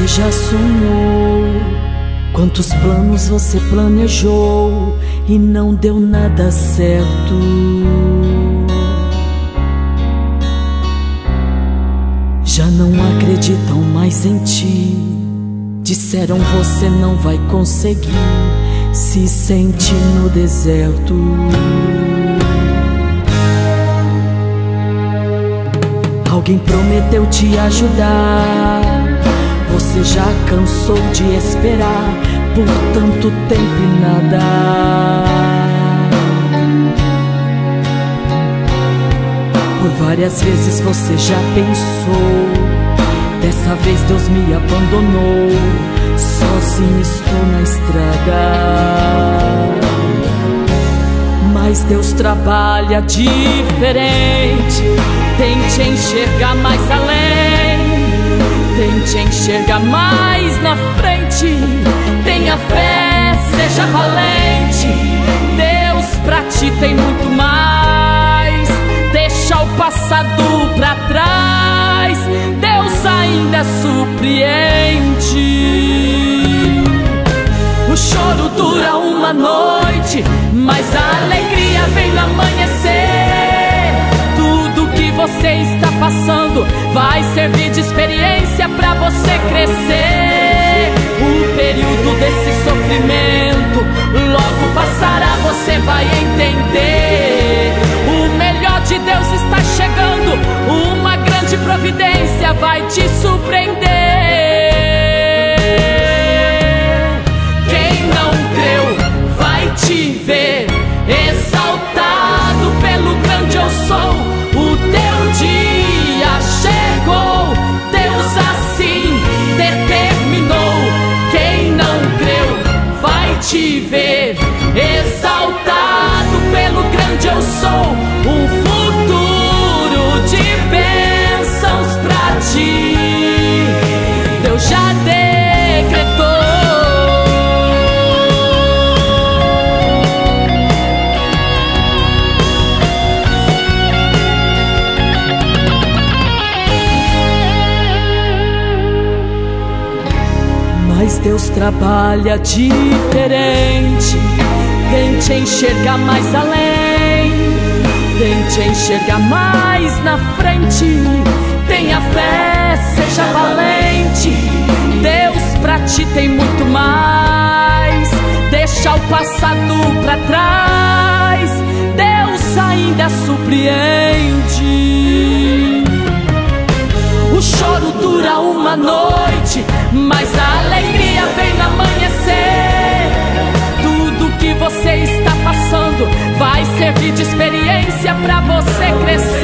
Você já sonhou? Quantos planos você planejou e não deu nada certo? Já não acreditam mais em ti. Disseram você não vai conseguir, se sente no deserto. Alguém prometeu te ajudar, você já cansou de esperar por tanto tempo e nada. Por várias vezes você já pensou, dessa vez Deus me abandonou, sozinho estou na estrada. Mas Deus trabalha diferente, tente enxergar mais além, tente enxergar mais na frente. Tenha fé, seja valente, Deus pra ti tem muito mais. Deixa o passado pra trás, Deus ainda surpreende. O choro dura uma noite, mas a alegria vem no amanhecer. Tudo que você está passando vai servir de experiência pra você crescer. O período desse sofrimento logo passará, você vai entender. O melhor de Deus está chegando, uma grande providência vai te surpreender. Te ver exaltado pelo grande eu sou. O teu dia chegou, Deus assim determinou. Quem não creu vai te ver exaltado pelo grande eu sou. Um futuro de bênçãos pra ti, Deus já decretou. Mas Deus trabalha diferente, tente enxergar mais além, tente enxergar mais na frente. Tenha fé, seja valente, Deus pra ti tem muito mais. Deixa o passado pra trás, Deus ainda surpreende. O choro dura uma noite, mas a alegria vem no amanhecer. Tudo que você está passando vai servir de experiência pra você crescer.